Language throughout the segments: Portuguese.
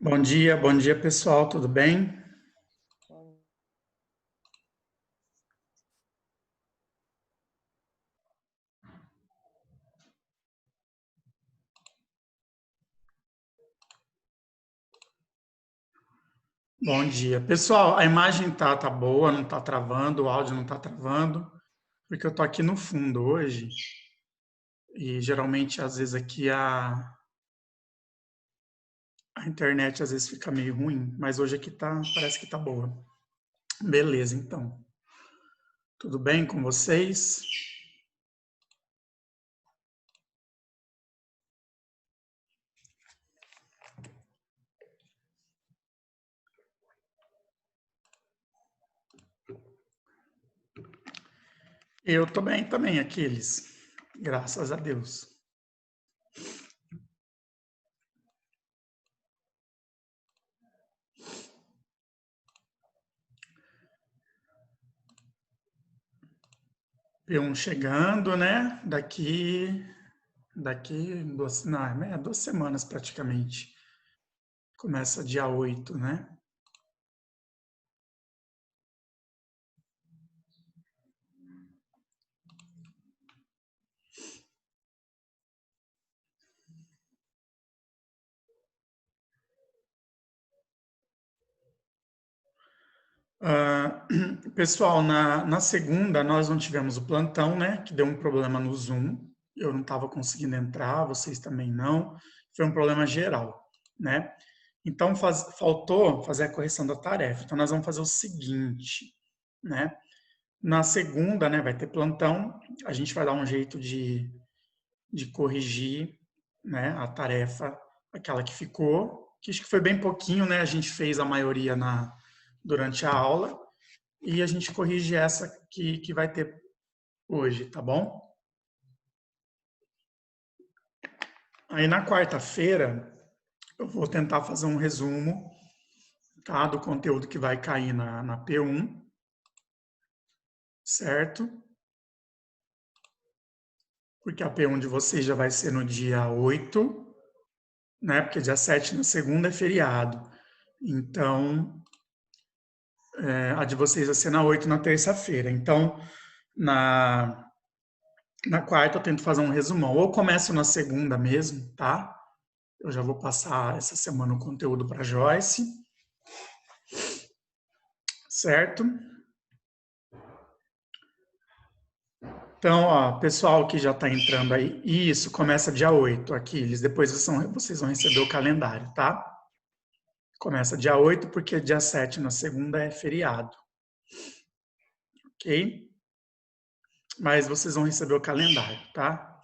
Bom dia pessoal, tudo bem? Bom dia. Pessoal, a imagem tá boa, não tá travando, o áudio não tá travando, porque eu tô aqui no fundo hoje e geralmente às vezes aqui a internet às vezes fica meio ruim, mas hoje aqui parece que tá boa. Beleza, então. Tudo bem com vocês? Eu tô bem também, Aquiles. Graças a Deus. P1 chegando, né? Daqui duas, não, 2 semanas praticamente. Começa dia 8, né? Pessoal, na segunda nós não tivemos o plantão, né? Que deu um problema no Zoom. Eu não estava conseguindo entrar, vocês também não. Foi um problema geral, né? Então faltou fazer a correção da tarefa. Então nós vamos fazer o seguinte, né? Na segunda, né, vai ter plantão. A gente vai dar um jeito de corrigir, né, a tarefa, aquela que ficou. Que acho que foi bem pouquinho, né? A gente fez a maioria durante a aula e a gente corrige essa que vai ter hoje, tá bom? Aí na quarta-feira eu vou tentar fazer um resumo, tá, do conteúdo que vai cair na P1, certo? Porque a P1 de vocês já vai ser no dia 8, né? Porque dia 7 na segunda é feriado. Então, a de vocês vai ser na 8 na terça-feira. Então, na, na quarta eu tento fazer um resumão. Ou começo na segunda mesmo, tá? Eu já vou passar essa semana o conteúdo para Joyce, certo? Então, ó, pessoal que já está entrando aí, isso começa dia 8, Aquiles. Depois vocês vão receber o calendário, tá? Começa dia 8 porque dia 7 na segunda é feriado, ok? Mas vocês vão receber o calendário, tá?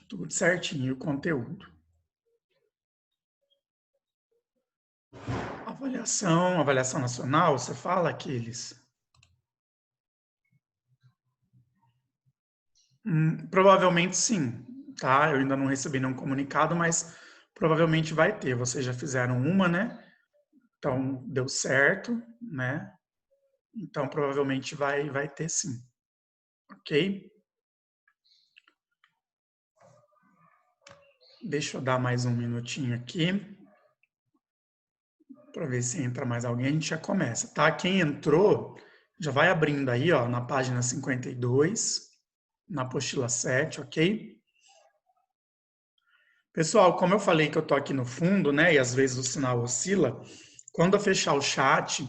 Tudo certinho, o conteúdo. Avaliação nacional, você fala, Aquiles? Provavelmente sim, tá? Eu ainda não recebi nenhum comunicado, mas provavelmente vai ter. Vocês já fizeram uma, né? Então deu certo, né? Então provavelmente vai ter sim, ok? Deixa eu dar mais um minutinho aqui para ver se entra mais alguém. A gente já começa, tá? Quem entrou já vai abrindo aí, ó, na página 52, na apostila 7, ok? Pessoal, como eu falei que eu tô aqui no fundo, né, e às vezes o sinal oscila, quando eu fechar o chat,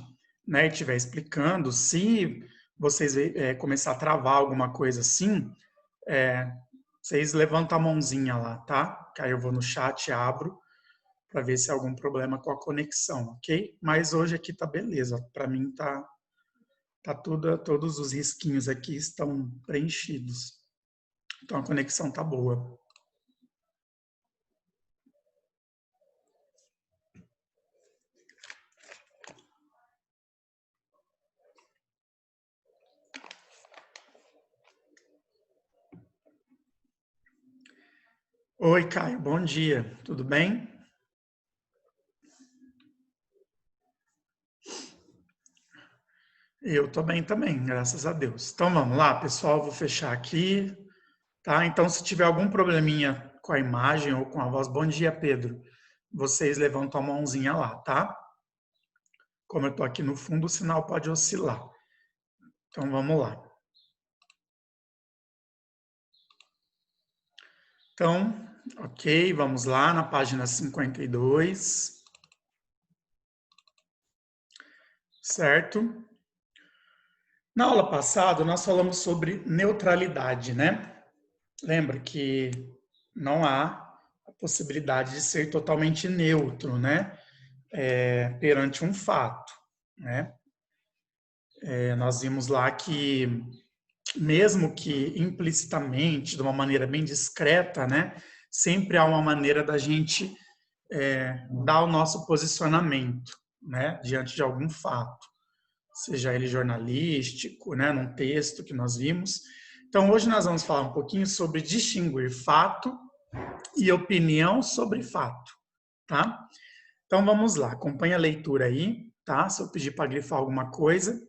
né, e estiver explicando, se vocês começar a travar alguma coisa assim, é, vocês levantam a mãozinha lá, tá? Que aí eu vou no chat e abro para ver se há algum problema com a conexão, ok? Mas hoje aqui tá beleza, para mim tá tudo, todos os risquinhos aqui estão preenchidos. Então a conexão tá boa. Oi, Caio, bom dia. Tudo bem? Eu tô bem também, graças a Deus. Então vamos lá, pessoal, vou fechar aqui, tá? Então se tiver algum probleminha com a imagem ou com a voz, bom dia, Pedro. vocês levantam a mãozinha lá, tá? Como eu estou aqui no fundo, o sinal pode oscilar. Então, vamos lá. Então, ok, vamos lá na página 52. Certo? Na aula passada, nós falamos sobre neutralidade, né? Lembra que não há a possibilidade de ser totalmente neutro, né? Perante um fato, né? Nós vimos lá que, mesmo que implicitamente, de uma maneira bem discreta, né? Sempre há uma maneira da gente dar o nosso posicionamento, né? Diante de algum fato, seja ele jornalístico, né? Num texto que nós vimos. Então, hoje nós vamos falar um pouquinho sobre distinguir fato e opinião sobre fato, tá? Então, vamos lá, acompanha a leitura aí, tá? Se eu pedir para grifar alguma coisa.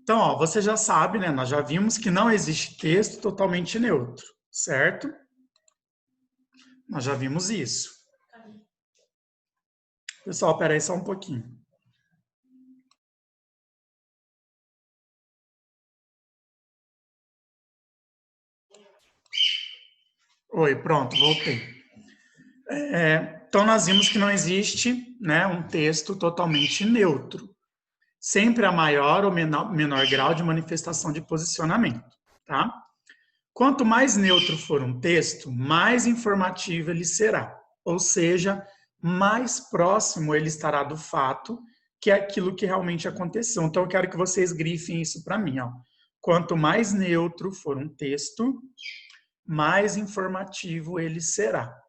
Então, ó, você já sabe, né? Nós já vimos que não existe texto totalmente neutro, certo? Nós já vimos isso. Pessoal, peraí só um pouquinho. Oi, pronto, voltei. Então, nós vimos que não existe, né, um texto totalmente neutro. Sempre a maior ou menor grau de manifestação de posicionamento, tá? Quanto mais neutro for um texto, mais informativo ele será. Ou seja, mais próximo ele estará do fato, que é aquilo que realmente aconteceu. Então, eu quero que vocês grifem isso para mim, ó. Quanto mais neutro for um texto, mais informativo ele será.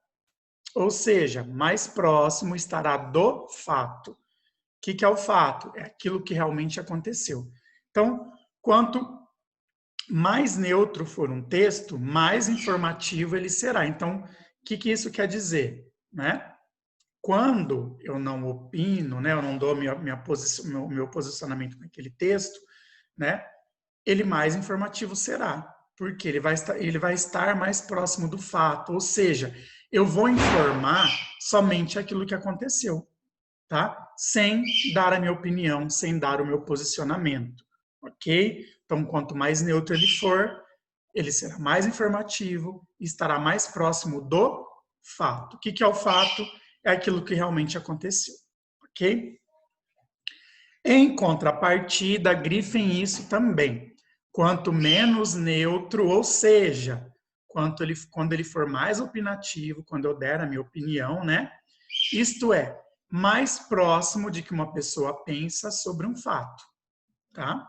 Ou seja, mais próximo estará do fato. O que é o fato? É aquilo que realmente aconteceu. Então, quanto mais neutro for um texto, mais informativo ele será. Então, o que isso quer dizer? Né? Quando eu não opino, né, eu não dou meu posicionamento naquele texto, né, ele mais informativo será, porque ele vai estar mais próximo do fato, ou seja, eu vou informar somente aquilo que aconteceu, tá? Sem dar a minha opinião, sem dar o meu posicionamento, ok? Então, quanto mais neutro ele for, ele será mais informativo e estará mais próximo do fato. O que é o fato? É aquilo que realmente aconteceu, ok? Em contrapartida, grifem isso também. Quanto menos neutro, ou seja, quando ele for mais opinativo, quando eu der a minha opinião, né? Isto é, mais próximo de que uma pessoa pensa sobre um fato, tá?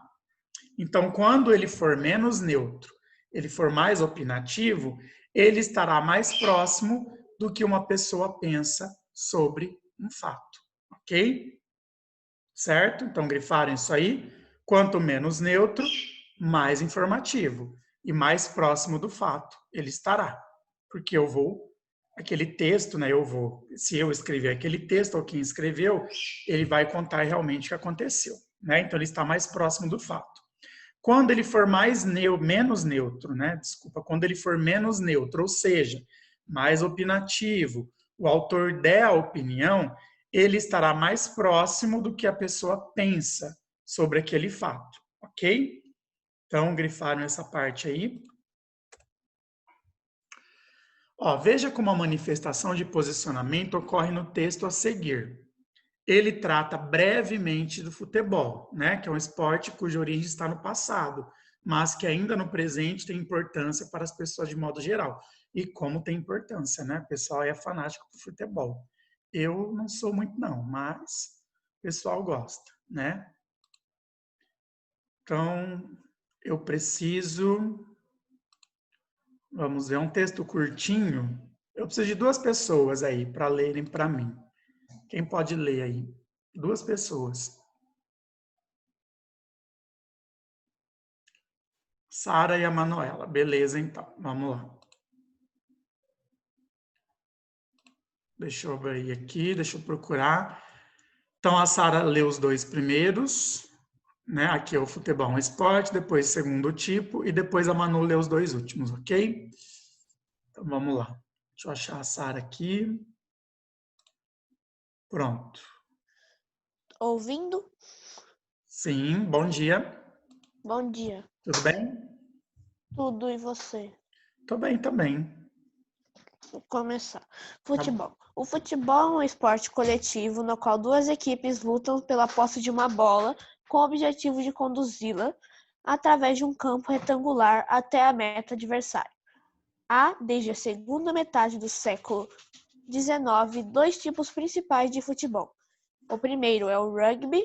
Então, quando ele for menos neutro, ele for mais opinativo, ele estará mais próximo do que uma pessoa pensa sobre um fato, ok? Certo? Então, grifaram isso aí. Quanto menos neutro, mais informativo e mais próximo do fato ele estará. Porque eu vou, aquele texto, né? Se eu escrever aquele texto ou quem escreveu, ele vai contar realmente o que aconteceu, né? Então, ele está mais próximo do fato. Quando ele for menos neutro, né? Desculpa, quando ele for menos neutro, ou seja, mais opinativo, o autor der a opinião, ele estará mais próximo do que a pessoa pensa sobre aquele fato, ok? Então, grifaram essa parte aí. Ó, veja como a manifestação de posicionamento ocorre no texto a seguir. Ele trata brevemente do futebol, né, que é um esporte cuja origem está no passado, mas que ainda no presente tem importância para as pessoas de modo geral. E como tem importância, né? O pessoal é fanático por futebol. Eu não sou muito não, mas o pessoal gosta, né? Então, eu preciso, vamos ver, um texto curtinho. Eu preciso de 2 pessoas aí para lerem para mim. Quem pode ler aí? 2 pessoas. Sara e a Manuela. Beleza, então. Vamos lá. Deixa eu ver aqui, deixa eu procurar. Então, a Sara lê os 2 primeiros, né? Aqui é o futebol, um esporte, depois segundo tipo, e depois a Manu lê os 2 últimos, ok? Então, vamos lá. Deixa eu achar a Sara aqui. Pronto. Ouvindo? Sim, bom dia. Bom dia. Tudo bem? Tudo e você? Tô bem também. Vou começar. Tá Futebol. O futebol é um esporte coletivo no qual duas equipes lutam pela posse de uma bola com o objetivo de conduzi-la através de um campo retangular até a meta adversária. Há, desde a segunda metade do século XIX, dois tipos principais de futebol. O primeiro é o rugby,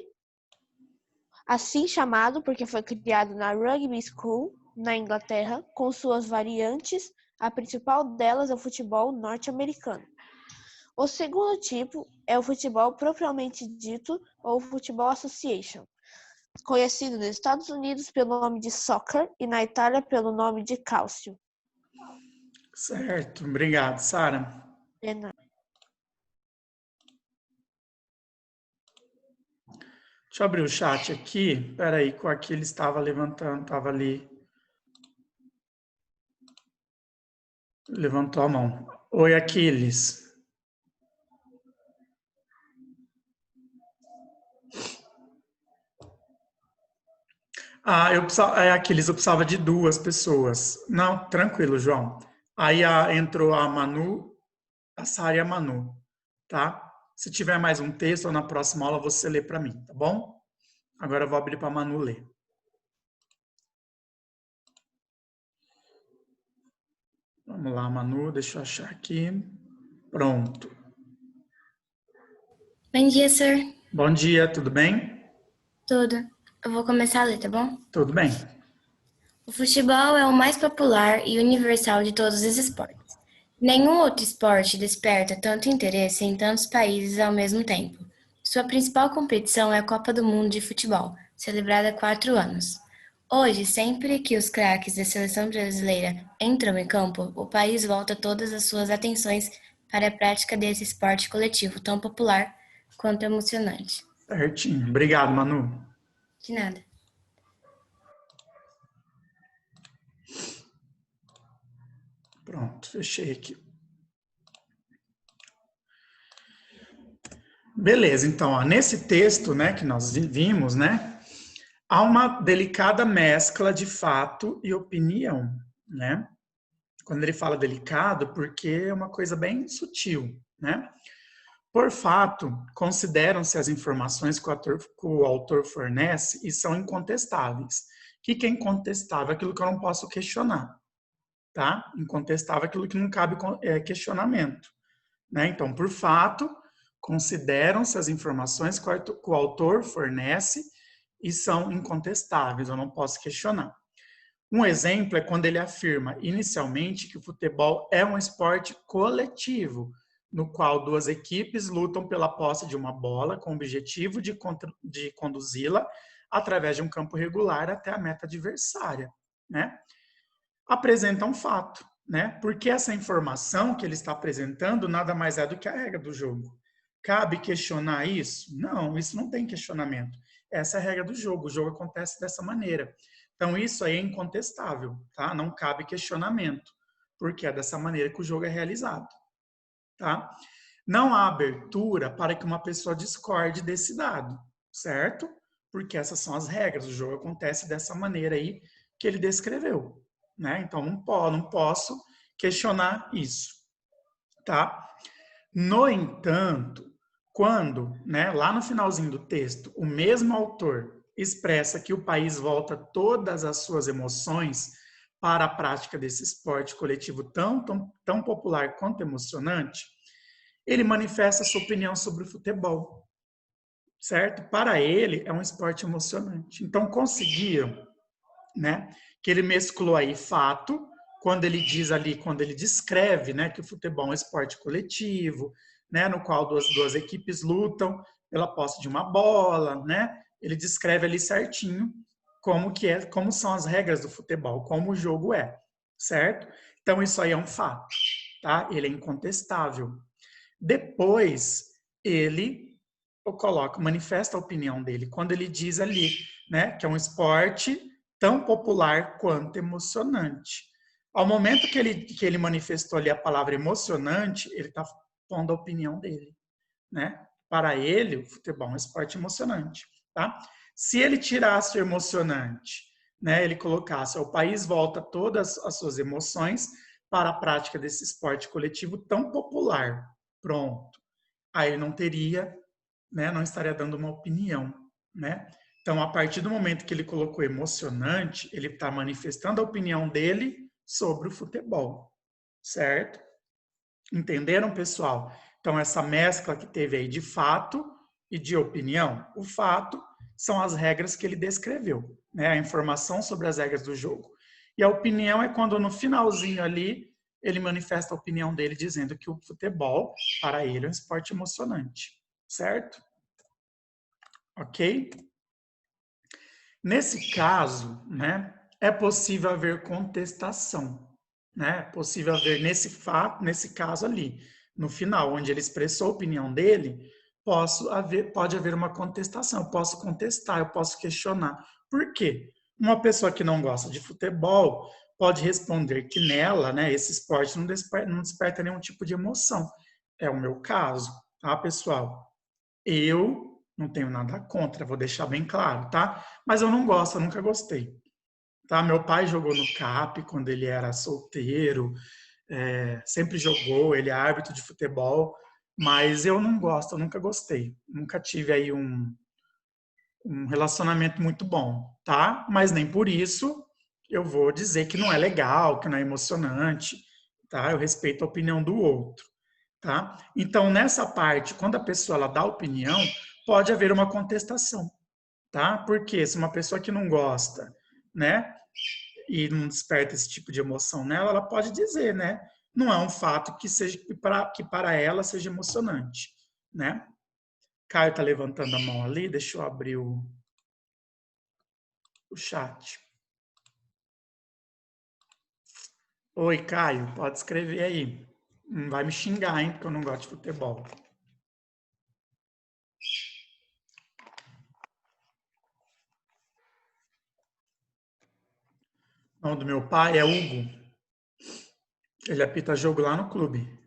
assim chamado porque foi criado na Rugby School, na Inglaterra, com suas variantes. A principal delas é o futebol norte-americano. O segundo tipo é o futebol propriamente dito, ou futebol association, conhecido nos Estados Unidos pelo nome de soccer e na Itália pelo nome de calcio. Certo, obrigado, Sara. Deixa eu abrir o chat aqui. Espera aí, que o Aquiles estava levantando, estava ali. Levantou a mão. Oi, Aquiles. Aquiles, eu precisava de duas pessoas. Não, tranquilo, João. Aí entrou a Manu, a Sara e a Manu, tá? Se tiver mais um texto ou na próxima aula, você lê para mim, tá bom? Agora eu vou abrir para a Manu ler. Vamos lá, Manu, deixa eu achar aqui. Pronto. Bom dia, sir. Bom dia, tudo bem? Tudo. Eu vou começar a ler, tá bom? Tudo bem. O futebol é o mais popular e universal de todos os esportes. Nenhum outro esporte desperta tanto interesse em tantos países ao mesmo tempo. Sua principal competição é a Copa do Mundo de Futebol, celebrada há 4 anos. Hoje, sempre que os craques da seleção brasileira entram em campo, o país volta todas as suas atenções para a prática desse esporte coletivo tão popular quanto emocionante. Certinho. Obrigado, Manu. De nada. Pronto, fechei aqui. Beleza, então, nesse texto, né, que nós vimos, né, há uma delicada mescla de fato e opinião, né? Quando ele fala delicado, porque é uma coisa bem sutil, né? Por fato, consideram-se as informações que o autor fornece e são incontestáveis. O que é incontestável? Aquilo que eu não posso questionar, tá? Incontestável é aquilo que não cabe questionamento, né? Então, por fato, consideram-se as informações que o autor fornece e são incontestáveis, eu não posso questionar. Um exemplo é quando ele afirma inicialmente que o futebol é um esporte coletivo, no qual duas equipes lutam pela posse de uma bola com o objetivo de conduzi-la através de um campo regular até a meta adversária, né? Apresenta um fato, né? Porque essa informação que ele está apresentando nada mais é do que a regra do jogo. Cabe questionar isso? Não, isso não tem questionamento. Essa é a regra do jogo. O jogo acontece dessa maneira. Então, isso aí é incontestável, tá? Não cabe questionamento, porque é dessa maneira que o jogo é realizado, tá? Não há abertura para que uma pessoa discorde desse dado, certo? Porque essas são as regras. O jogo acontece dessa maneira aí que ele descreveu, né? Então, não posso questionar isso, tá? No entanto, quando, né, lá no finalzinho do texto, o mesmo autor expressa que o país volta todas as suas emoções para a prática desse esporte coletivo tão popular quanto emocionante, ele manifesta sua opinião sobre o futebol, certo? Para ele, é um esporte emocionante. Então, conseguiram, né, que ele mesclou aí fato, quando ele diz ali, quando ele descreve, né, que o futebol é um esporte coletivo, né, no qual duas equipes lutam pela posse de uma bola, né? Ele descreve ali certinho como são as regras do futebol, como o jogo é, certo? Então isso aí é um fato, tá? Ele é incontestável. Depois ele manifesta a opinião dele quando ele diz ali, né, que é um esporte tão popular quanto emocionante. Ao momento que ele manifestou ali a palavra emocionante, ele está pondo a opinião dele, né? para ele, o futebol é um esporte emocionante, tá? Se ele tirasse o emocionante, né, ele colocasse, o país volta todas as suas emoções para a prática desse esporte coletivo tão popular. Pronto. Aí ele não teria, né, não estaria dando uma opinião, né? Então, a partir do momento que ele colocou emocionante, ele está manifestando a opinião dele sobre o futebol, certo? Entenderam, pessoal? Então, essa mescla que teve aí de fato e de opinião. O fato são as regras que ele descreveu, né? A informação sobre as regras do jogo. E a opinião é quando no finalzinho ali ele manifesta a opinião dele dizendo que o futebol, para ele, é um esporte emocionante, certo? Ok? Nesse caso, né, é possível haver contestação, né? É possível haver nesse fato, nesse caso ali, no final, onde ele expressou a opinião dele, pode haver uma contestação. Eu posso contestar, eu posso questionar. Por quê? Uma pessoa que não gosta de futebol pode responder que nela, né, esse esporte não desperta nenhum tipo de emoção. É o meu caso, tá, pessoal? Eu não tenho nada contra, vou deixar bem claro, tá? Mas eu não gosto, eu nunca gostei. Tá? Meu pai jogou no CAP quando ele era solteiro, sempre jogou, ele é árbitro de futebol, mas eu não gosto, eu nunca gostei. Nunca tive aí um relacionamento muito bom, tá? Mas nem por isso eu vou dizer que não é legal, que não é emocionante, tá? Eu respeito a opinião do outro, tá? Então, nessa parte, quando a pessoa ela dá opinião, pode haver uma contestação, tá? Porque se uma pessoa que não gosta, né, e não desperta esse tipo de emoção nela, ela pode dizer, né? Não é um fato que para ela seja emocionante, né? Caio tá levantando a mão ali, deixa eu abrir o chat. Oi, Caio, pode escrever aí. Não vai me xingar, hein, porque eu não gosto de futebol. O nome do meu pai é Hugo. Ele apita jogo lá no clube.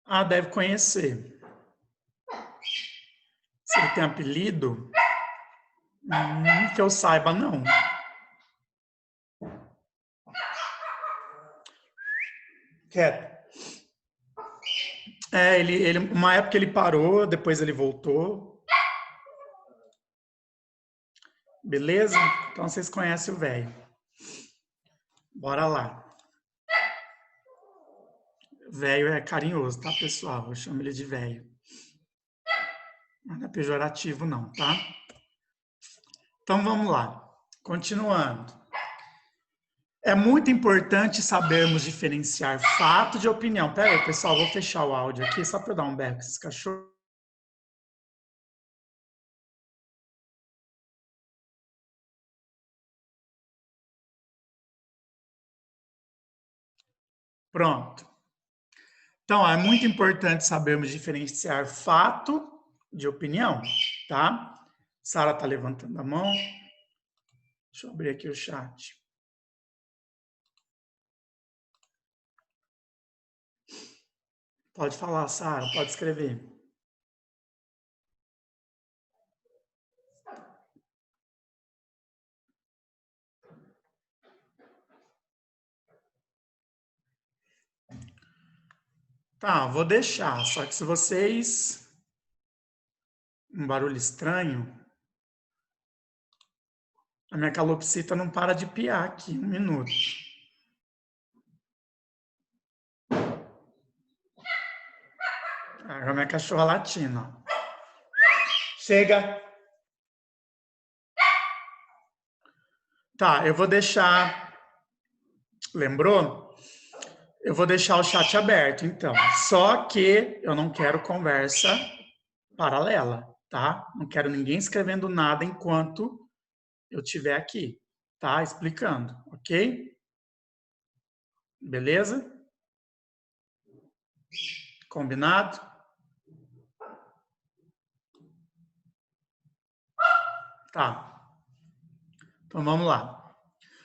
Ah, deve conhecer. Se ele tem apelido, que eu saiba, não. Quieto. Uma época ele parou, depois ele voltou. Beleza? Então vocês conhecem o velho. Bora lá. Velho é carinhoso, tá, pessoal? Eu chamo ele de velho. Não é pejorativo, não, tá? Então vamos lá. Continuando. É muito importante sabermos diferenciar fato de opinião. Pera aí, pessoal, vou fechar o áudio aqui só para eu dar um berro com esses cachorros. Pronto. Então, é muito importante sabermos diferenciar fato de opinião, tá? Sara tá levantando a mão. Deixa eu abrir aqui o chat. Pode falar, Sara, pode escrever. Tá, vou deixar. Só que se vocês... Um barulho estranho. A minha calopsita não para de piar aqui. 1 minuto. A minha cachorra latina. Chega. Tá, eu vou deixar... Lembrou? Eu vou deixar o chat aberto, então. Só que eu não quero conversa paralela, tá? Não quero ninguém escrevendo nada enquanto eu estiver aqui, tá? Explicando, ok? Beleza? Combinado? Tá. Então, vamos lá.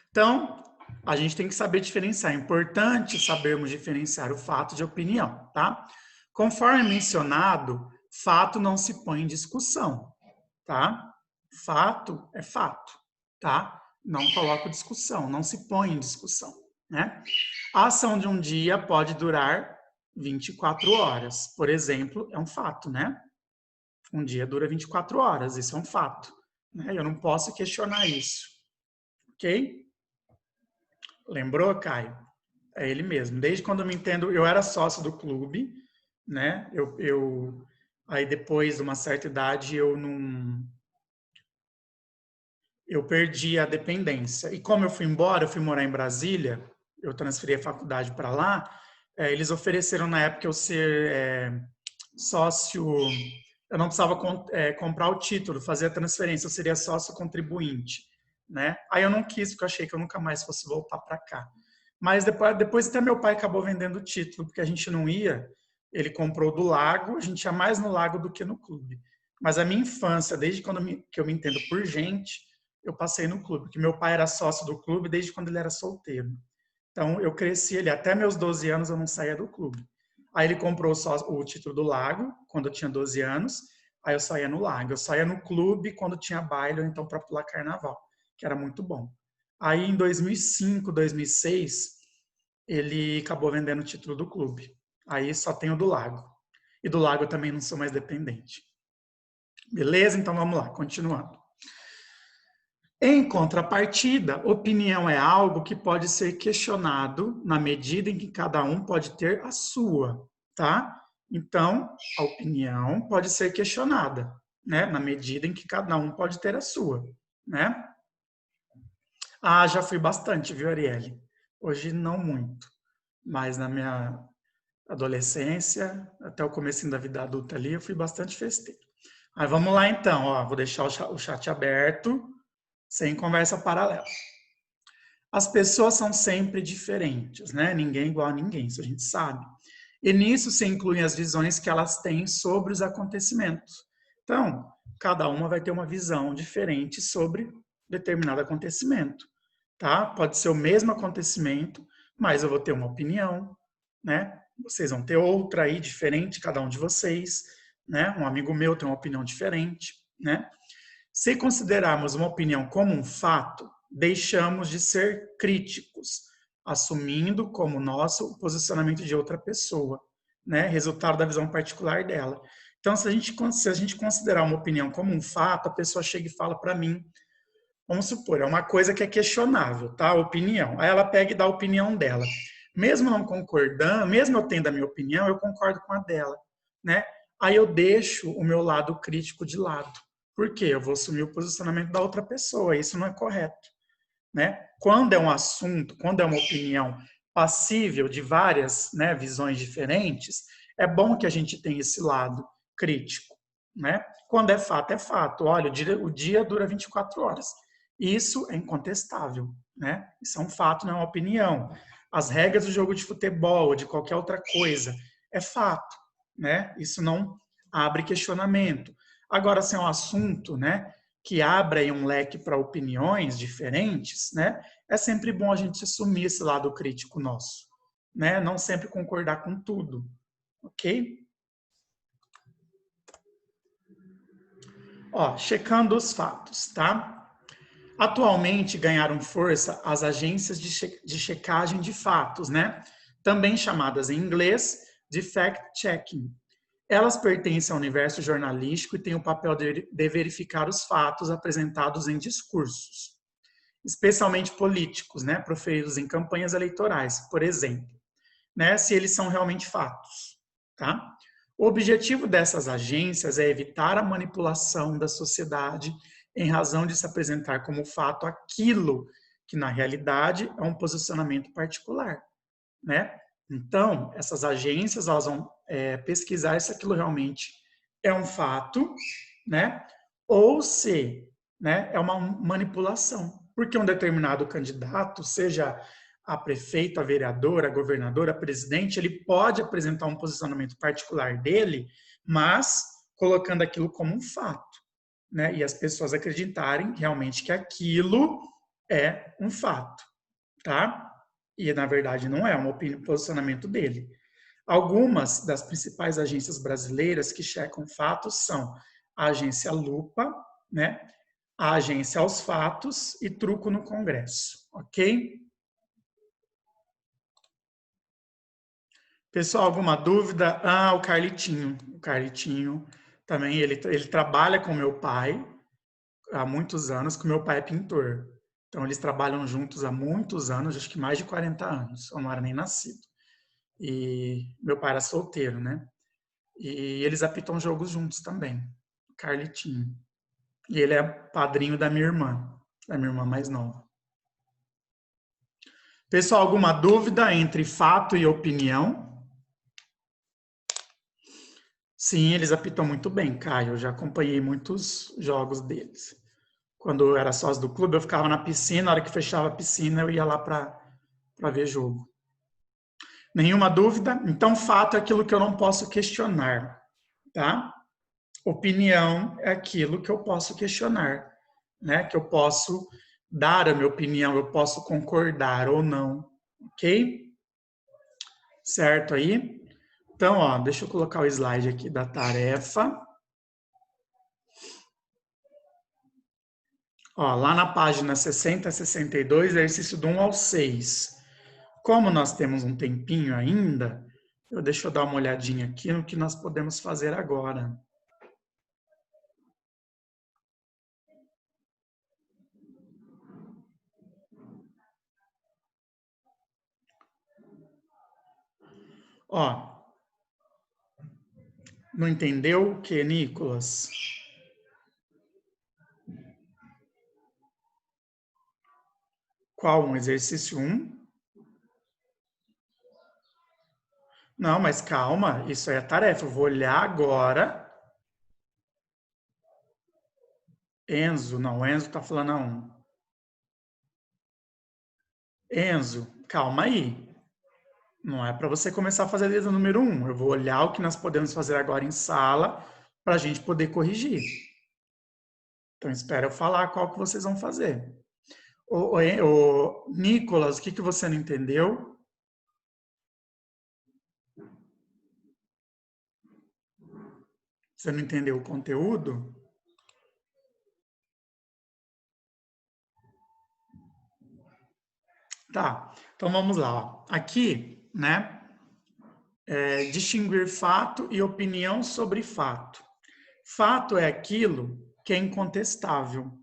Então, a gente tem que saber diferenciar. É importante sabermos diferenciar o fato de opinião, tá? Conforme mencionado, fato não se põe em discussão, tá? Fato é fato, tá? Não coloco discussão, não se põe em discussão, né? A ação de um dia pode durar 24 horas, por exemplo, é um fato, né? Um dia dura 24 horas, isso é um fato, né? Eu não posso questionar isso, ok? Lembrou, Caio? É ele mesmo. Desde quando eu me entendo, eu era sócio do clube, né? Aí depois de uma certa idade eu perdi a dependência. E como eu fui embora, eu fui morar em Brasília, eu transferi a faculdade para lá, eles ofereceram na época eu ser sócio, eu não precisava comprar o título, fazer a transferência, eu seria sócio contribuinte, né? Aí eu não quis, porque eu achei que eu nunca mais fosse voltar para cá. Mas depois até meu pai acabou vendendo o título, porque a gente não ia, ele comprou do Lago, a gente ia mais no Lago do que no clube. Mas a minha infância, desde que eu me entendo por gente, eu passei no clube, porque meu pai era sócio do clube desde quando ele era solteiro. Então, eu cresci ali, até meus 12 anos eu não saía do clube. Aí ele comprou o título do Lago, quando eu tinha 12 anos, aí eu só ia no Lago. Eu só ia no clube quando tinha baile, ou então para pular carnaval, que era muito bom. Aí em 2005, 2006, ele acabou vendendo o título do clube. Aí só tem o do Lago. E do Lago eu também não sou mais dependente. Beleza? Então vamos lá, continuando. Em contrapartida, opinião é algo que pode ser questionado na medida em que cada um pode ter a sua, tá? Então, a opinião pode ser questionada, né? Na medida em que cada um pode ter a sua, né? Ah, já fui bastante, viu, Arielle? Hoje não muito, mas na minha adolescência, até o comecinho da vida adulta ali, eu fui bastante festeiro. Aí vamos lá então, ó, vou deixar o chat aberto, sem conversa paralela. As pessoas são sempre diferentes, né? Ninguém é igual a ninguém, isso a gente sabe. E nisso se incluem as visões que elas têm sobre os acontecimentos. Então, cada uma vai ter uma visão diferente sobre determinado acontecimento, tá? Pode ser o mesmo acontecimento, mas eu vou ter uma opinião, né? Vocês vão ter outra aí diferente, cada um de vocês, né? Um amigo meu tem uma opinião diferente, né? Se considerarmos uma opinião como um fato, deixamos de ser críticos, assumindo como nosso o posicionamento de outra pessoa, né? Resultado da visão particular dela. Então, se a gente considerar uma opinião como um fato, a pessoa chega e fala para mim, vamos supor, é uma coisa que é questionável, tá? A opinião. Aí ela pega e dá a opinião dela. Mesmo não concordando, mesmo eu tendo a minha opinião, eu concordo com a dela, né? Aí eu deixo o meu lado crítico de lado. Por quê? Eu vou assumir o posicionamento da outra pessoa. Isso não é correto, né? Quando é um assunto, quando é uma opinião passível de várias, né, visões diferentes, é bom que a gente tenha esse lado crítico, né? Quando é fato, é fato. Olha, o dia dura 24 horas. Isso é incontestável, né? Isso é um fato, não é uma opinião. As regras do jogo de futebol ou de qualquer outra coisa é fato, né? Isso não abre questionamento. Agora, se é um assunto, né, que abre aí um leque para opiniões diferentes, né, é sempre bom a gente assumir esse lado crítico nosso, né? Não sempre concordar com tudo, ok? Ó, checando os fatos, tá? Atualmente ganharam força as agências de checagem de fatos, né? Também chamadas em inglês de fact-checking. Elas pertencem ao universo jornalístico e têm o papel de verificar os fatos apresentados em discursos, especialmente políticos, né? Proferidos em campanhas eleitorais, por exemplo, né? Se eles são realmente fatos, tá? O objetivo dessas agências é evitar a manipulação da sociedade em razão de se apresentar como fato aquilo que, na realidade, é um posicionamento particular, né? Então, essas agências elas vão pesquisar se aquilo realmente é um fato, né? Ou se, né, é uma manipulação. Porque um determinado candidato, seja a prefeito, a vereadora, a governadora, a presidente, ele pode apresentar um posicionamento particular dele, mas colocando aquilo como um fato, né? E as pessoas acreditarem realmente que aquilo é um fato, tá? E, na verdade, não é uma opinião, posicionamento dele. Algumas das principais agências brasileiras que checam fatos são a agência Lupa, né? A agência Aos Fatos e Truco no Congresso, ok? Pessoal, alguma dúvida? Ah, o Carlitinho. O Carlitinho também, ele trabalha com meu pai há muitos anos, que meu pai é pintor. Então, eles trabalham juntos há muitos anos, acho que mais de 40 anos. Eu não era nem nascido. E meu pai era solteiro, né? E eles apitam jogos juntos também. Carlitinho. E ele é padrinho da minha irmã mais nova. Pessoal, alguma dúvida entre fato e opinião? Sim, eles apitam muito bem, Caio. Eu já acompanhei muitos jogos deles. Quando eu era sócio do clube, eu ficava na piscina, na hora que fechava a piscina, eu ia lá para ver jogo. Nenhuma dúvida? Então, fato é aquilo que eu não posso questionar, tá? Opinião é aquilo que eu posso questionar, né? Que eu posso dar a minha opinião, eu posso concordar ou não, ok? Certo aí? Então, ó, deixa eu colocar o slide aqui da tarefa. Ó, lá na página 60 a 62, exercício do 1 ao 6. Como nós temos um tempinho ainda, deixa eu dar uma olhadinha aqui no que nós podemos fazer agora. Ó, não entendeu o que, Nicolas? Qual um? Exercício 1? Não, mas calma, isso aí é tarefa. Eu vou olhar agora. Enzo, não, Enzo tá falando a 1. Enzo, calma aí. Não é para você começar a fazer desde o número 1. Eu vou olhar o que nós podemos fazer agora em sala para a gente poder corrigir. Então, espera eu falar qual que vocês vão fazer. Ô, Nicolas, o que você não entendeu? Você não entendeu o conteúdo? Tá, então vamos lá. Ó. Aqui, né, distinguir fato e opinião sobre fato. Fato é aquilo que é incontestável,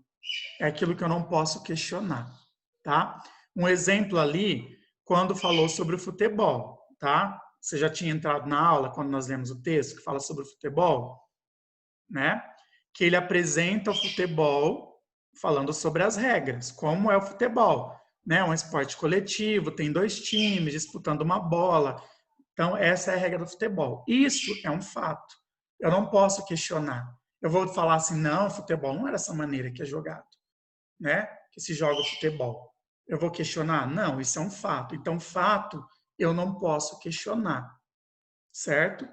é aquilo que eu não posso questionar, tá? Um exemplo ali, quando falou sobre o futebol, tá? Você já tinha entrado na aula quando nós lemos o texto que fala sobre o futebol, né? Que ele apresenta o futebol falando sobre as regras, como é o futebol, né? Um esporte coletivo, tem 2 times disputando uma bola. Então, essa é a regra do futebol. Isso é um fato. Eu não posso questionar. Eu vou falar assim, não, futebol não é dessa maneira que é jogado, né? Que se joga o futebol. Eu vou questionar? Não, isso é um fato. Então, fato, eu não posso questionar, certo?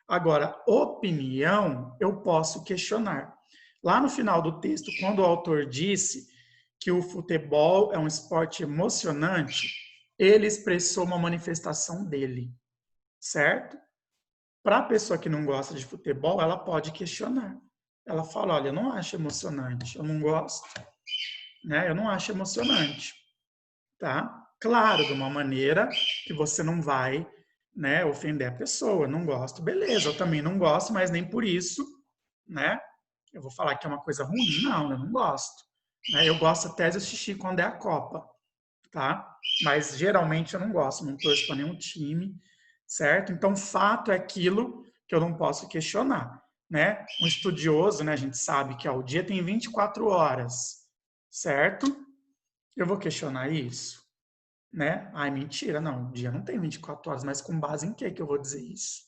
Agora, opinião, eu posso questionar. Lá no final do texto, quando o autor disse que o futebol é um esporte emocionante, ele expressou uma manifestação dele, certo? Para a pessoa que não gosta de futebol, ela pode questionar. Ela fala, olha, eu não acho emocionante, eu não gosto, né? Eu não acho emocionante, tá? Claro, de uma maneira que você não vai, né, ofender a pessoa. Não gosto, beleza, eu também não gosto, mas nem por isso, né? Eu vou falar que é uma coisa ruim? Não, eu não gosto. Né? Eu gosto até de assistir quando é a Copa, tá? Mas geralmente eu não gosto, não torço para nenhum time, certo? Então, fato é aquilo que eu não posso questionar, né? Um estudioso, né, a gente sabe que ó, o dia tem 24 horas, certo? Eu vou questionar isso, né? Ai, mentira, não, o dia não tem 24 horas, mas com base em que eu vou dizer isso,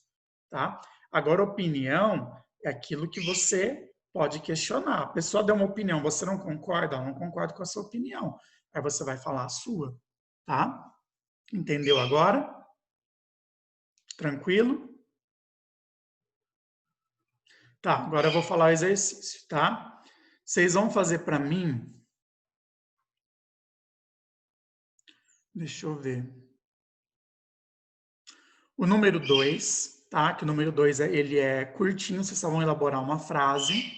tá? Agora, opinião é aquilo que você pode questionar. A pessoa deu uma opinião, você não concorda? Eu não concordo com a sua opinião. Aí você vai falar a sua, tá? Entendeu agora? Tranquilo? Tá, agora eu vou falar o exercício, tá? Vocês vão fazer para mim... Deixa eu ver. O número 2, tá? Que o número 2 ele é curtinho, vocês só vão elaborar uma frase.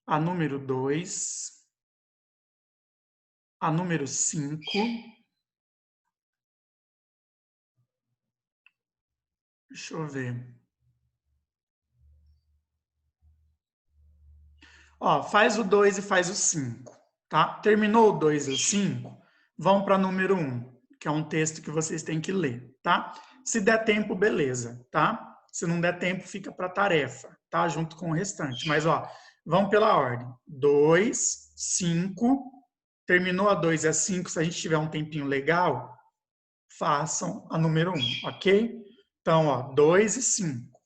A número 2. A número 5. Deixa eu ver. Ó, faz o 2 e faz o 5, tá? Terminou o 2 e o 5, vão para número 1, que é um texto que vocês têm que ler, tá? Se der tempo, beleza, tá? Se não der tempo, fica para tarefa, tá? Junto com o restante. Mas, ó, vão pela ordem. 2, 5, terminou a 2 e a 5, se a gente tiver um tempinho legal, façam a número 1, ok? Então, ó, 2 e 5,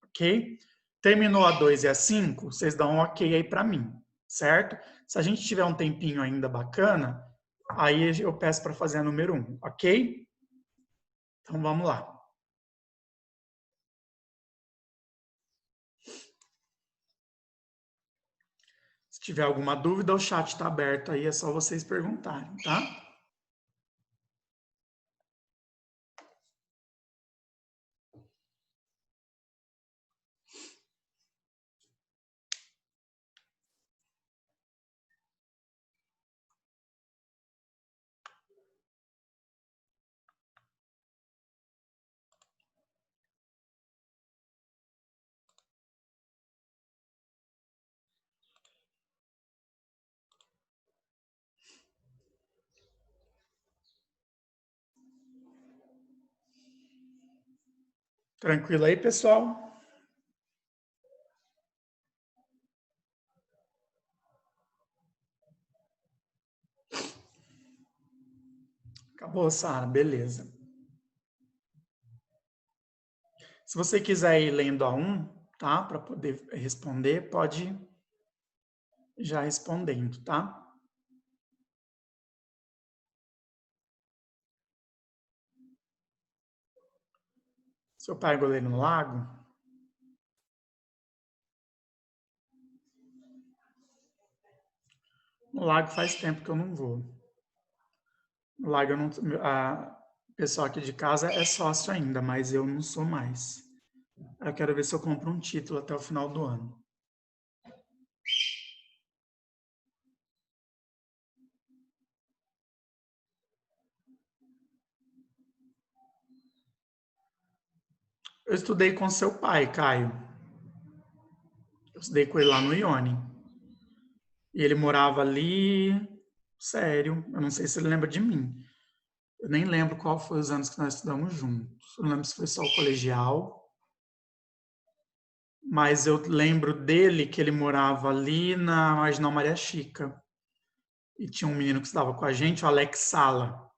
ok? Terminou a 2 e a 5, vocês dão um ok aí para mim, certo? Se a gente tiver um tempinho ainda bacana, aí eu peço para fazer a número 1, ok? Então vamos lá. Se tiver alguma dúvida, o chat está aberto aí, é só vocês perguntarem, tá? Tranquilo aí, pessoal? Acabou, Sara, beleza. Se você quiser ir lendo a 1, tá? Para poder responder, pode ir já respondendo, tá? Seu pai é goleiro no Lago? No Lago faz tempo que eu não vou. No Lago eu não... O pessoal aqui de casa é sócio ainda, mas eu não sou mais. Eu quero ver se eu compro um título até o final do ano. Eu estudei com seu pai, Caio. Eu estudei com ele lá no Ione. E ele morava ali... Sério, eu não sei se ele lembra de mim. Eu nem lembro qual foi os anos que nós estudamos juntos. Eu não lembro se foi só o colegial. Mas eu lembro dele que ele morava ali na Marginal Maria Chica. E tinha um menino que estudava com a gente, o Alex Sala,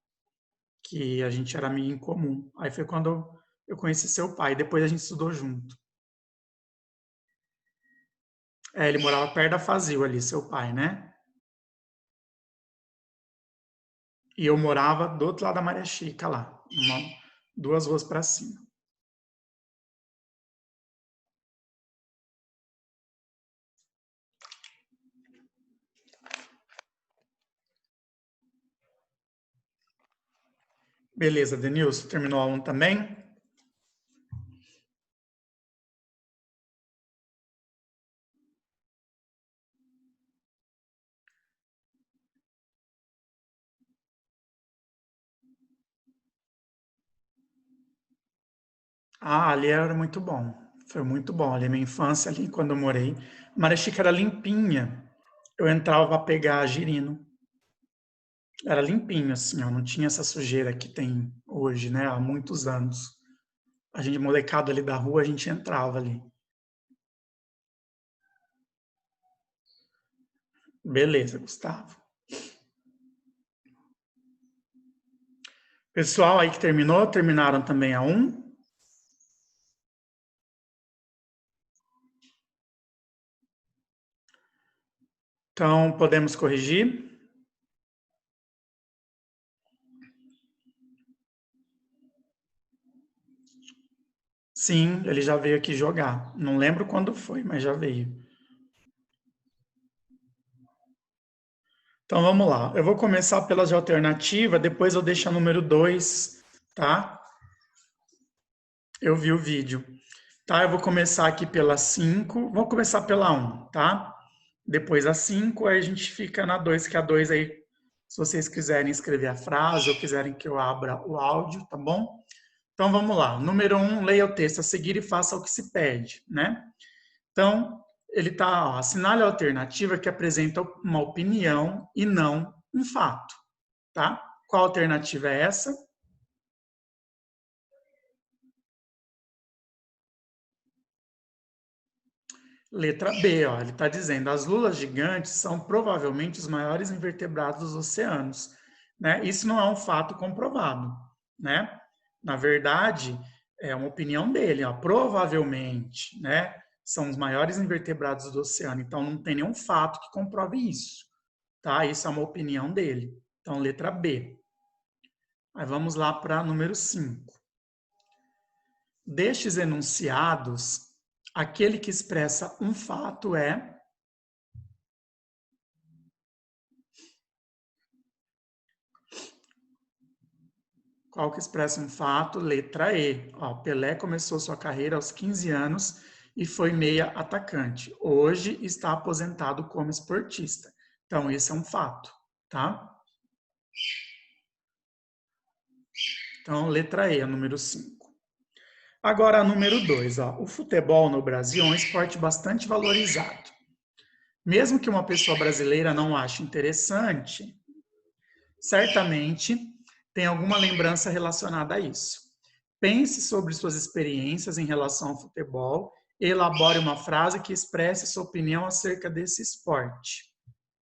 que a gente era amigo em comum. Aí foi quando eu conheci seu pai. Depois a gente estudou junto. É, ele morava perto da Fazil ali, seu pai, né? E eu morava do outro lado da Maria Chica lá, 2 ruas para cima. Beleza, Denilson, terminou a 1 também? Ah, ali era muito bom. Foi muito bom. Ali, minha infância, ali, quando eu morei. Maria Chica era limpinha. Eu entrava para pegar girino. Era limpinho, assim, ó. Não tinha essa sujeira que tem hoje, né? Há muitos anos. A gente, molecada ali da rua, a gente entrava ali. Beleza, Gustavo. Pessoal aí que terminou, terminaram também a 1? Então, podemos corrigir? Sim, ele já veio aqui jogar. Não lembro quando foi, mas já veio. Então, vamos lá. Eu vou começar pelas de alternativa, depois eu deixo a número 2, tá? Eu vi o vídeo. Tá, eu vou começar aqui pela 5. Vou começar pela 1, tá? Depois a 5, aí a gente fica na 2, que a 2 aí, se vocês quiserem escrever a frase ou quiserem que eu abra o áudio, tá bom? Então, vamos lá. Número 1, leia o texto a seguir e faça o que se pede, né? Então, ele está, assinale a alternativa que apresenta uma opinião e não um fato, tá? Qual alternativa é essa? Letra B, ó, ele está dizendo, as lulas gigantes são provavelmente os maiores invertebrados dos oceanos, né? Isso não é um fato comprovado, né? Na verdade, é uma opinião dele, ó, provavelmente, né? São os maiores invertebrados do oceano, então não tem nenhum fato que comprove isso, tá? Isso é uma opinião dele. Então, letra B. Aí vamos lá para número 5. Destes enunciados, aquele que expressa um fato é... Qual que expressa um fato? Letra E. Ó, Pelé começou sua carreira aos 15 anos e foi meia atacante. Hoje está aposentado como esportista. Então, esse é um fato, tá? Então, letra E, número 5. Agora, número 2. O futebol no Brasil é um esporte bastante valorizado. Mesmo que uma pessoa brasileira não ache interessante, certamente tem alguma lembrança relacionada a isso. Pense sobre suas experiências em relação ao futebol e elabore uma frase que expresse sua opinião acerca desse esporte.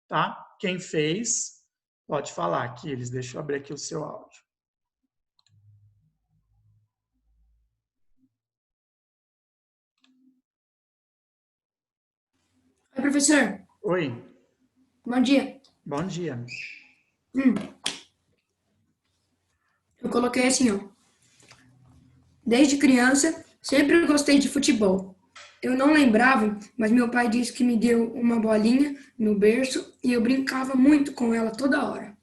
Tá? Quem fez, pode falar aqui, eles. Deixa eu abrir aqui o seu áudio. Oi, professor. Oi, Bom dia. bom dia. Eu coloquei assim, ó. Desde criança, sempre gostei de futebol. Eu não lembrava, mas meu pai disse que me deu uma bolinha no berço e eu brincava muito com ela toda hora.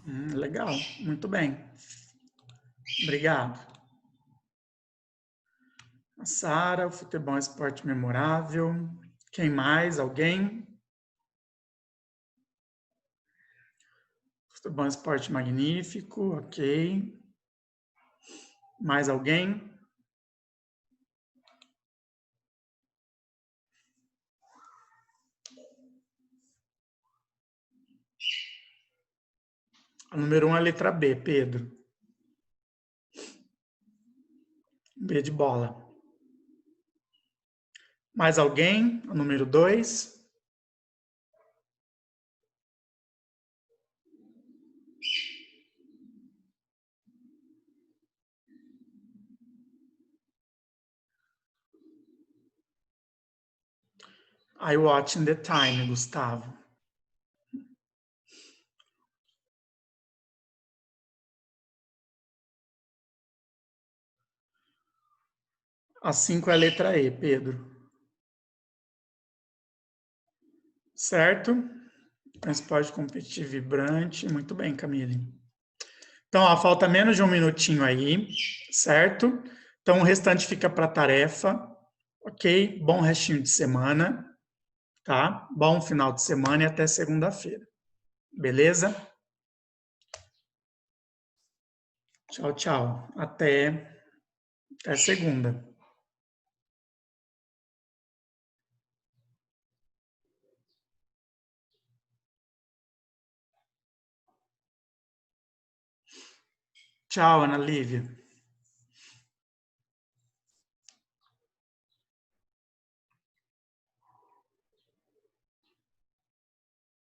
Legal, muito bem. Obrigado. A Sara, o futebol é um esporte memorável. Quem mais? Alguém? Futebol é um esporte magnífico, ok. Mais alguém? A número 1 é a letra B, Pedro. B de bola. Mais alguém? A número 2. I watching the time, Gustavo. A 5 é a letra E, Pedro. Certo? Um esporte competitivo vibrante. Muito bem, Camille. Então, ó, falta menos de um minutinho aí, certo? Então, o restante fica para tarefa, ok? Bom restinho de semana, tá? Bom final de semana e até segunda-feira. Beleza? Tchau, tchau. Até segunda. Tchau, Ana Lívia.